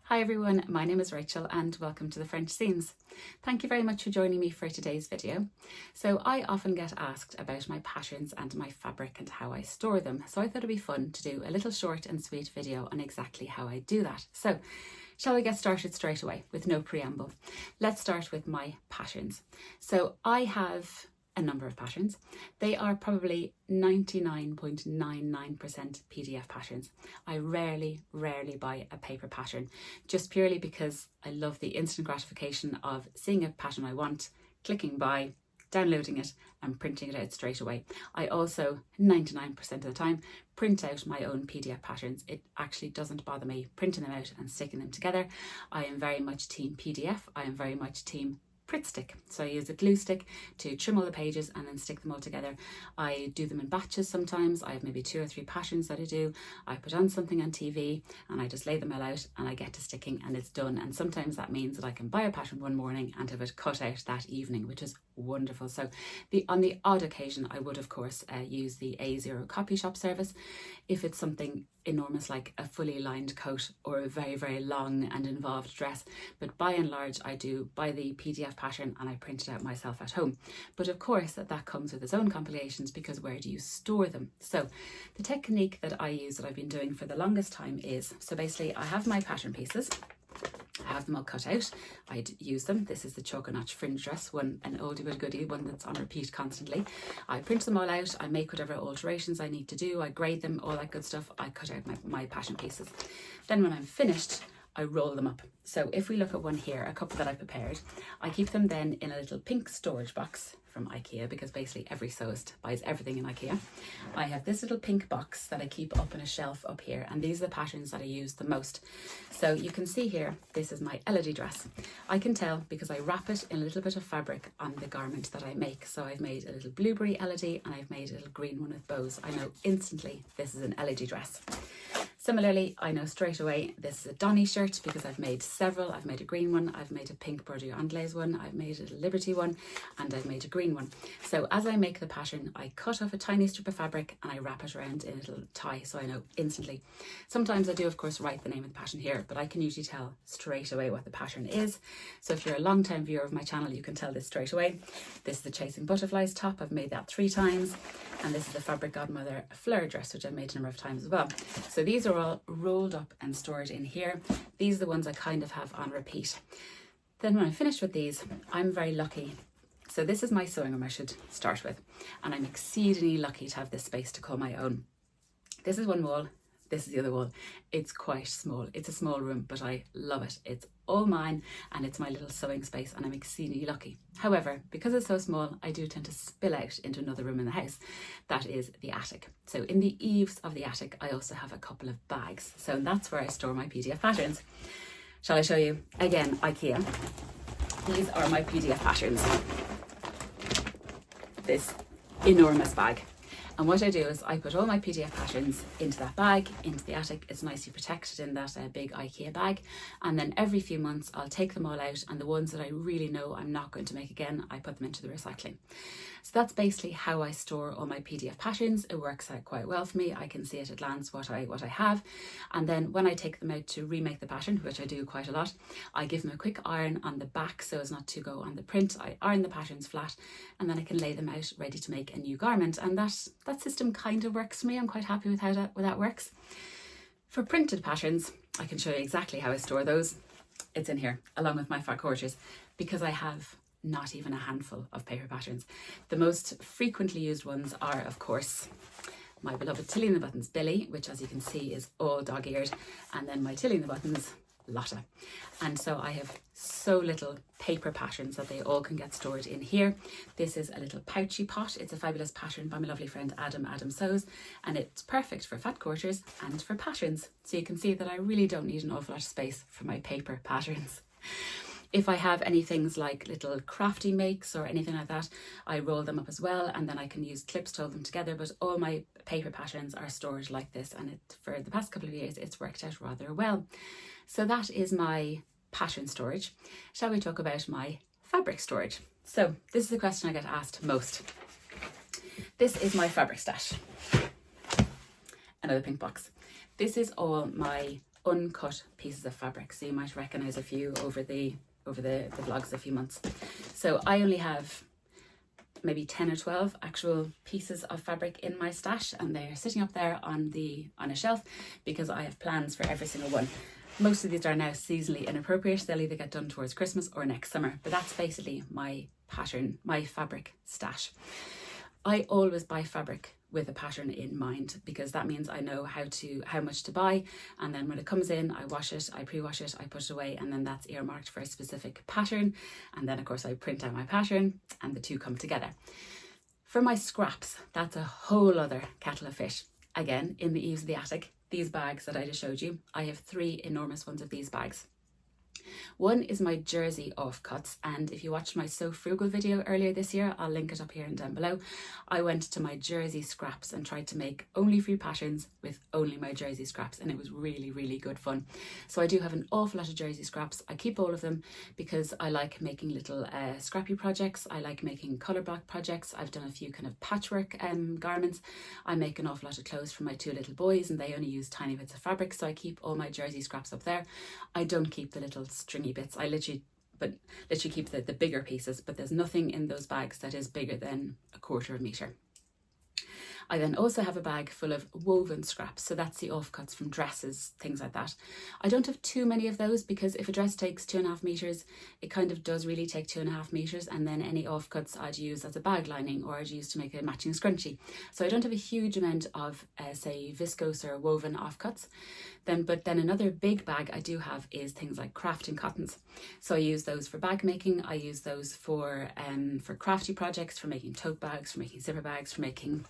Hi everyone, my name is Rachel and welcome to the French Scenes. Thank you very much for joining me for today's video. So I often get asked about my patterns and my fabric and how I store them. So I thought it'd be fun to do a little short and sweet video on exactly how I do that. So shall we get started straight away with no preamble? Let's start with my patterns. So I have a number of patterns. They are probably 99.99% PDF patterns. I rarely buy a paper pattern, just purely because I love the instant gratification of seeing a pattern I want, clicking buy, downloading it and printing it out straight away. I also 99% of the time print out my own PDF patterns. It actually doesn't bother me printing them out and sticking them together. I am very much team PDF. I am very much team Pritt stick. So I use a glue stick to trim all the pages and then stick them all together. I do them in batches sometimes. I have maybe 2 or 3 patterns that I do. I put on something on TV and I just lay them all out and I get to sticking and it's done. And sometimes that means that I can buy a pattern one morning and have it cut out that evening, which is wonderful. So on the odd occasion, I would of course use the A0 copy shop service if it's something enormous like a fully lined coat or a very long and involved dress, but by and large I do buy the PDF pattern and I print it out myself at home. But of course that comes with its own complications, because where do you store them? So the technique that I use, that I've been doing for the longest time, is, so basically I have my pattern pieces. I have them all cut out. I'd use them. This is the choker notch fringe dress one, an oldie but a goodie, one that's on repeat constantly. I print them all out. I make whatever alterations I need to do. I grade them, all that good stuff. I cut out my pattern pieces. Then when I'm finished, I roll them up. So if we look at one here, a couple that I prepared, I keep them then in a little pink storage box from IKEA, because basically every sewist buys everything in IKEA. I have this little pink box that I keep up on a shelf up here, and these are the patterns that I use the most. So you can see here, this is my Elodie dress. I can tell because I wrap it in a little bit of fabric on the garment that I make. So I've made a little blueberry Elodie and I've made a little green one with bows. I know instantly this is an Elodie dress. Similarly, I know straight away this is a Donny shirt because I've made several. I've made a green one, I've made a pink Bordeaux Anglaise one, I've made a Liberty one, and I've made a green one. So as I make the pattern, I cut off a tiny strip of fabric and I wrap it around in a little tie, so I know instantly. Sometimes I do, of course, write the name of the pattern here, but I can usually tell straight away what the pattern is. So if you're a long-time viewer of my channel, you can tell this straight away. This is the Chasing Butterflies top. I've made that 3 times. And this is the Fabric Godmother flare dress, which I've made a number of times as well. So these are all rolled up and stored in here. These are the ones I kind of have on repeat. Then when I'm finished with these, I'm very lucky. So this is my sewing room I should start with. And I'm exceedingly lucky to have this space to call my own. This is one wall. This is the other wall. It's quite small. It's a small room, but I love it. It's all mine and it's my little sewing space and I'm exceedingly lucky. However, because it's so small, I do tend to spill out into another room in the house. That is the attic. So in the eaves of the attic, I also have a couple of bags. So that's where I store my PDF patterns. Shall I show you? Again, IKEA. These are my PDF patterns. This enormous bag. And what I do is I put all my PDF patterns into that bag, into the attic. It's nicely protected in that big IKEA bag. And then every few months, I'll take them all out. And the ones that I really know I'm not going to make again, I put them into the recycling. So that's basically how I store all my PDF patterns. It works out quite well for me. I can see at a glance what I have. And then when I take them out to remake the pattern, which I do quite a lot, I give them a quick iron on the back so as not to go on the print. I iron the patterns flat and then I can lay them out ready to make a new garment. And that system kind of works for me. I'm quite happy with how that works. For printed patterns, I can show you exactly how I store those. It's in here along with my fat quarters, because I have not even a handful of paper patterns. The most frequently used ones are, of course, my beloved Tilly and the Buttons Billy, which as you can see is all dog-eared, and then my Tilly and the Buttons Lotta. And so I have so little paper patterns that they all can get stored in here. This is a little pouchy pot. It's a fabulous pattern by my lovely friend Adam Sews, and it's perfect for fat quarters and for patterns. So you can see that I really don't need an awful lot of space for my paper patterns. If I have any things like little crafty makes or anything like that, I roll them up as well, and then I can use clips to hold them together. But all my paper patterns are stored like this, and for the past couple of years it's worked out rather well. So that is my pattern storage. Shall we talk about my fabric storage? So this is the question I get asked most. This is my fabric stash. Another pink box. This is all my uncut pieces of fabric. So you might recognize a few over the vlogs a few months. So I only have maybe 10 or 12 actual pieces of fabric in my stash, and they're sitting up there on a shelf because I have plans for every single one. Most of these are now seasonally inappropriate. They'll either get done towards Christmas or next summer, but that's basically my pattern, my fabric stash. I always buy fabric with a pattern in mind, because that means I know how much to buy, and then when it comes in, I wash it, I pre-wash it, I put it away, and then that's earmarked for a specific pattern. And then of course I print out my pattern and the two come together. For my scraps, that's a whole other kettle of fish. Again, in the eaves of the attic, these bags that I just showed you, I have 3 enormous ones of these bags. One is my jersey offcuts, and if you watched my So Frugal video earlier this year, I'll link it up here and down below. I went to my jersey scraps and tried to make only free patterns with only my jersey scraps, and it was really, really good fun. So I do have an awful lot of jersey scraps. I keep all of them because I like making little scrappy projects. I like making colour block projects. I've done a few kind of patchwork garments. I make an awful lot of clothes for my 2 little boys, and they only use tiny bits of fabric, so I keep all my jersey scraps up there. I don't keep the little stringy bits. I literally keep the bigger pieces, but there's nothing in those bags that is bigger than 1/4 meter. I then also have a bag full of woven scraps, so that's the offcuts from dresses, things like that. I don't have too many of those because if a dress takes 2.5 meters, it kind of does really take 2.5 meters, and then any offcuts I'd use as a bag lining or I'd use to make a matching scrunchie. So I don't have a huge amount of say viscose or woven offcuts. But then another big bag I do have is things like crafting cottons. So I use those for bag making. I use those for crafty projects, for making tote bags, for making zipper bags, for making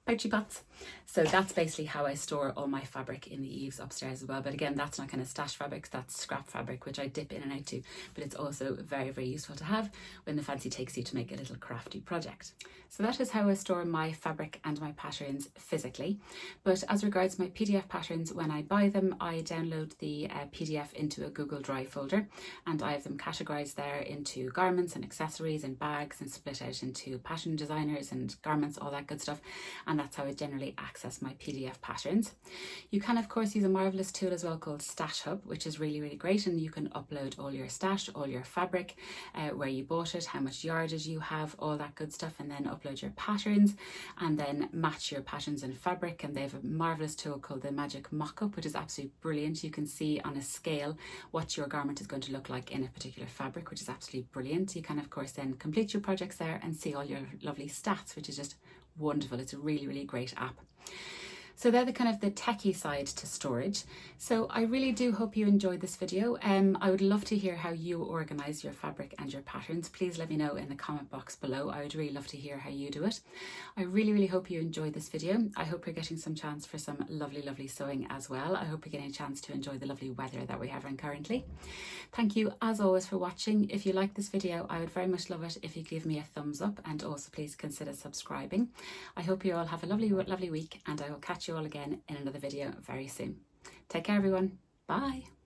pouchy pots. So that's basically how I store all my fabric in the eaves upstairs as well. But again, that's not kind of stash fabric, that's scrap fabric, which I dip in and out to. But it's also very, very useful to have when the fancy takes you to make a little crafty project. So that is how I store my fabric and my patterns physically. But as regards my PDF patterns, when I buy them, I download the PDF into a Google Drive folder, and I have them categorized there into garments and accessories and bags, and split out into pattern designers and garments, all that good stuff. And that's how I generally access my PDF patterns. You can of course use a marvelous tool as well called Stash Hub, which is really, really great, and you can upload all your stash, all your fabric, where you bought it, how much yardage you have, all that good stuff, and then upload your patterns and then match your patterns and fabric. And they have a marvelous tool called the Magic Mockup, which is absolutely brilliant. You can see on a scale what your garment is going to look like in a particular fabric, which is absolutely brilliant. You can of course then complete your projects there and see all your lovely stats, which is just wonderful. It's a really, really great app. So they're the kind of the techie side to storage. So I really do hope you enjoyed this video. I would love to hear how you organize your fabric and your patterns. Please let me know in the comment box below. I would really love to hear how you do it. I really, really hope you enjoyed this video. I hope you're getting some chance for some lovely, lovely sewing as well. I hope you're getting a chance to enjoy the lovely weather that we have in currently. Thank you as always for watching. If you like this video, I would very much love it if you give me a thumbs up, and also please consider subscribing. I hope you all have a lovely, lovely week, and I will catch you all again in another video very soon. Take care everyone. Bye.